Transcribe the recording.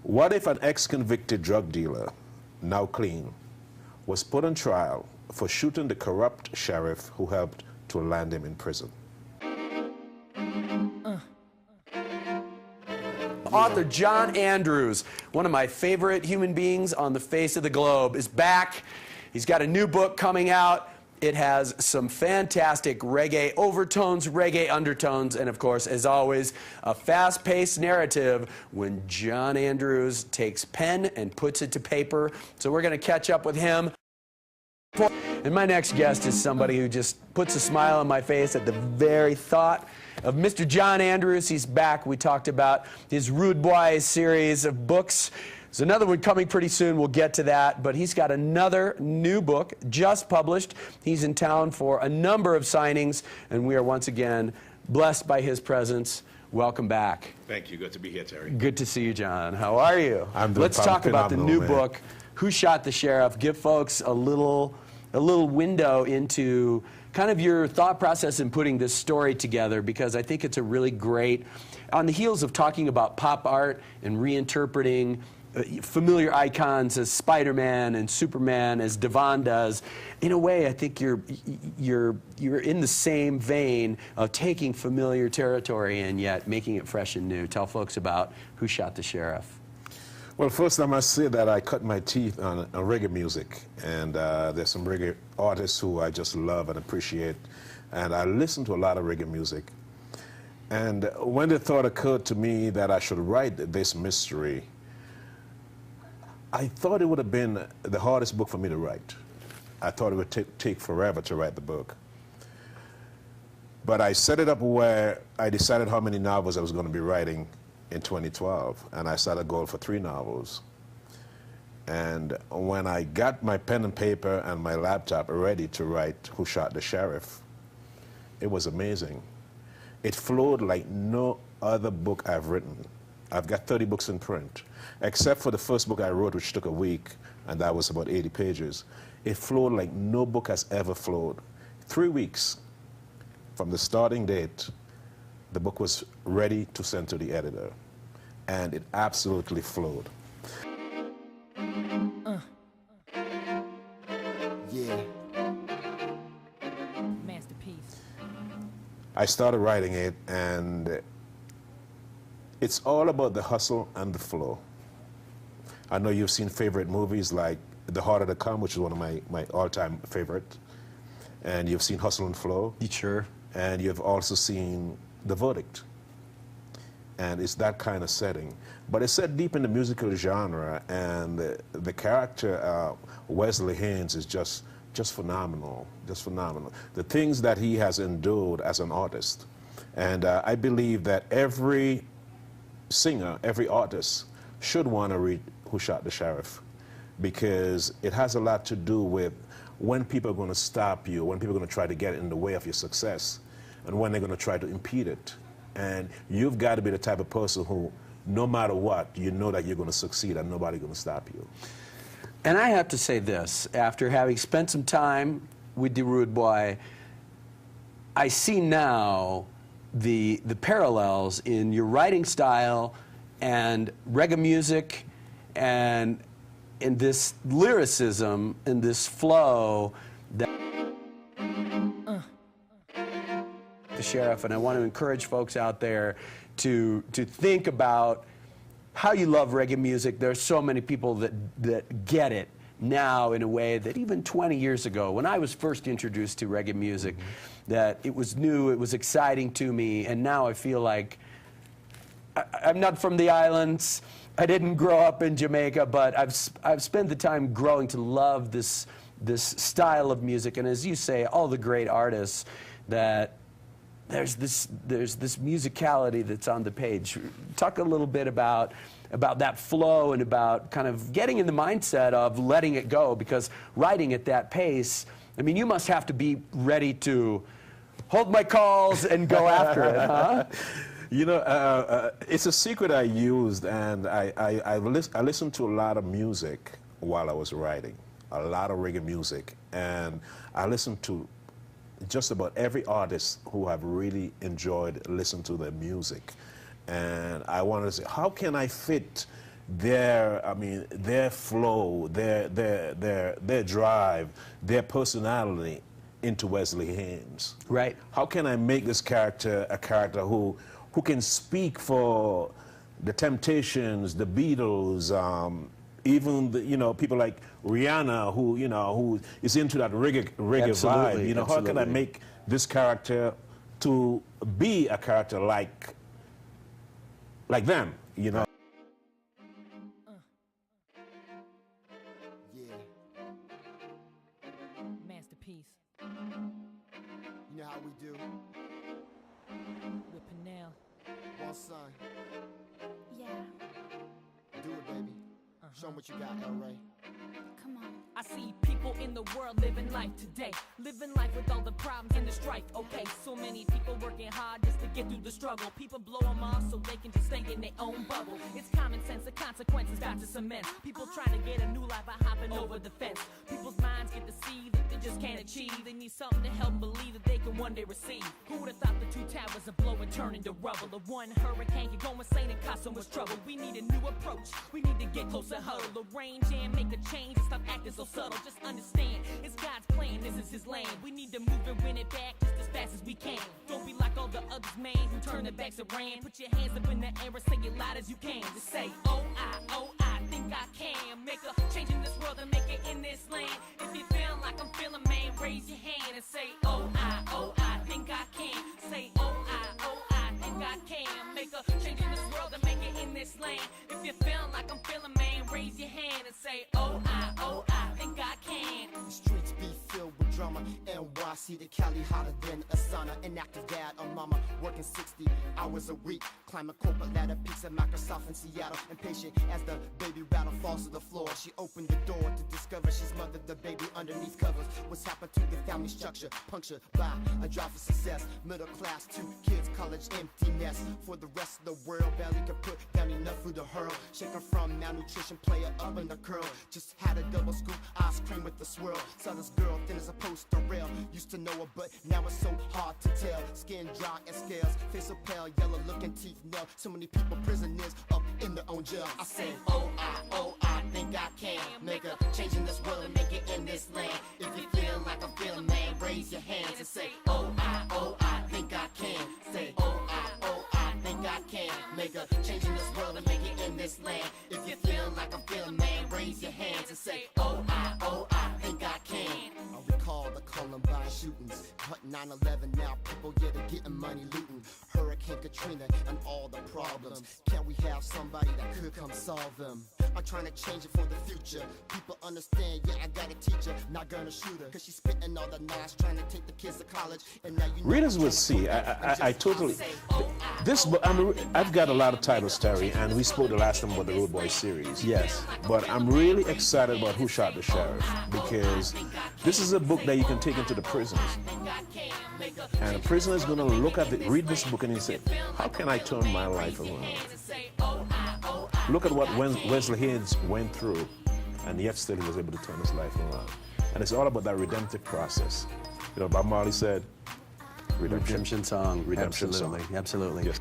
What if an ex-convicted drug dealer, now clean, was put on trial for shooting the corrupt sheriff who helped to land him in prison? Author John Andrews, one of my favorite human beings on the face of the globe, is back. He's got a new book coming out. It has some fantastic reggae overtones, reggae undertones, and of course, as always, a fast-paced narrative when John Andrews takes pen and puts it to paper. So we're going to catch up with him. And my next guest is somebody who just puts a smile on my face at the very thought of Mr. John Andrews. He's back. We talked about his Rude Boy series of books. There's another one coming pretty soon. We'll get to that. But he's got another new book just published. He's in town for a number of signings, and we are once again blessed by his presence. Welcome back. Thank you. Good to be here, Terry. Good to see you, John. How are you? I'm doing Let's talk about the new man. book, Who Shot the Sheriff? Give folks a little window into kind of your thought process in putting this story together, because I think it's a really great, on the heels of talking about pop art and reinterpreting familiar icons as Spider-Man and Superman, as Devon does. In a way, I think you're in the same vein of taking familiar territory and yet making it fresh and new. Tell folks about Who Shot the Sheriff. Well, first I must say that I cut my teeth on reggae music, and there's some reggae artists who I just love and appreciate, and I listen to a lot of reggae music. And when the thought occurred to me that I should write this mystery, I thought it would have been the hardest book for me to write. I thought it would take forever to write the book. But I set it up where I decided how many novels I was going to be writing in 2012, and I set a goal for 3 novels. And when I got my pen and paper and my laptop ready to write Who Shot the Sheriff, it was amazing. It flowed like no other book I've written. I've got 30 books in print, except for the first book I wrote, which took a week, and that was about 80 pages. It flowed like no book has ever flowed. 3 weeks from the starting date, the book was ready to send to the editor, and it absolutely flowed. Yeah. Masterpiece. I started writing it, and it's all about the hustle and the flow. I know you've seen favorite movies like The Harder to Come, which is one of my all-time favorite, and you've seen Hustle and Flow. Sure. And you've also seen The Verdict. And it's that kind of setting. But it's set deep in the musical genre, and the character, Wesley Haynes, is just phenomenal, just phenomenal. The things that he has endured as an artist. And I believe that every singer, every artist should want to read Who Shot the Sheriff, because it has a lot to do with when people are going to stop you, when people are going to try to get in the way of your success, and when they're going to try to impede it. And you've got to be the type of person who, no matter what, you know that you're going to succeed and nobody's going to stop you. And I have to say this, after having spent some time with the Rude Boy, I see now the parallels in your writing style and reggae music and in this lyricism and this flow that the Sheriff. And I want to encourage folks out there to think about how you love reggae music. There's so many people that get it now in a way that even 20 years ago, when I was first introduced to reggae music, that it was new, it was exciting to me, and now I feel like I'm not from the islands. I didn't grow up in Jamaica, but I've spent the time growing to love this style of music, and as you say, all the great artists, that there's this musicality that's on the page. Talk a little bit about that flow and about kind of getting in the mindset of letting it go, because writing at that pace, I mean, you must have to be ready to hold my calls and go after it, huh? You know, it's a secret I used, and I listened to a lot of music while I was writing, a lot of reggae music, and I listened to just about every artist who I've really enjoyed listening to their music. And I wanted to say, how can I fit their flow, their drive, their personality into Wesley Haynes. Right. How can I make this character a character who can speak for the Temptations, the Beatles, even people like Rihanna, who is into that reggae vibe. How can I make this character to be a character like them? Yeah. Masterpiece. You know how we do. With Pernell. One son. Yeah, Do it, baby. Show 'em what you got, El Ray. come on. I see people in the world living life today, living life with all the problems and the strife. Okay, so many people working hard just to get through the struggle. People blow them off so they can just stay in their own bubble. It's common sense, the consequences got to cement. People trying to get a new life by hopping over the fence. People's minds get to see that they just can't achieve. They need something to help believe that they can one day receive. Who would have thought the two towers would blow and turn into rubble? The one hurricane could go insane and cause so much trouble. We need a new approach. We need to get closer, huddle, arrange and make a change and stop acting so subtle. Just understand, it's God's plan, this is his land. We need to move and win it back just as fast as we can. Don't be like all the others, man, who turn their backs and ran. Put your hands up in the air and say it loud as you can. Just say, oh, I think I can make a change in this world and make it in this land. If you feel like I'm feeling, man, raise your hand and say, oh, I think I can. Say, oh, I think I can make a change in this world and make it in this land. If you feel like I'm feeling, man, raise your hand and say, oh, I think I can. The streets be filled with drama. NYC to Cali, hotter than Asana. An active dad or mama, working 60 hours a week. Climbing corporate ladder, peaks at Microsoft in Seattle. Impatient as the baby rattle falls to the floor. She opened the door to discover she's mothered the baby underneath covers. What's happened to the family structure? Punctured by a drive for success. Middle class, 2 kids, college, empty nest. For the rest of the world, barely could put down enough food to hurl. Shaken from malnutrition, player up in the curl. Just had a double scoop, ice cream with the swirl. Saw this girl, thin as a poster rail. Used to know her, but now it's so hard to tell. Skin dry as scales, face so pale, yellow looking teeth nail. So many people prisoners up in their own jail. I say, oh, I think I can make a change in this world and make it in this land. If you feel like I'm feeling, man, raise your hands and say, oh, I think I can. Say, oh, I think I can make a change in this world and make it in this land. If you feel like I'm feeling, man, raise your hands and say, oh, I think I can. I recall the Columbine shootings, but 9/11 now people they're getting money looting. Hurricane Katrina and all the problems. Can we have somebody that could come solve them? I'm trying to change it for the future. People understand, yeah, I got a teacher, not gonna shoot her, cause she's spitting all the knives, trying to take the kids to college. And now you know Readers will see. I totally. This book. I've got a lot of titles, Terry, and we spoke the last time about the Road Boy series. Yes. But I'm really excited about Who Shot the Sheriff, because this is a book that you can take into the prisons. And a prisoner is going to read this book and he say, how can I turn my life around? Look at what Wesley Haynes went through, and yet still he was able to turn his life around. And it's all about that redemptive process. Bob Marley said, Redemption song. Redemption Absolutely. song. Absolutely. Yes.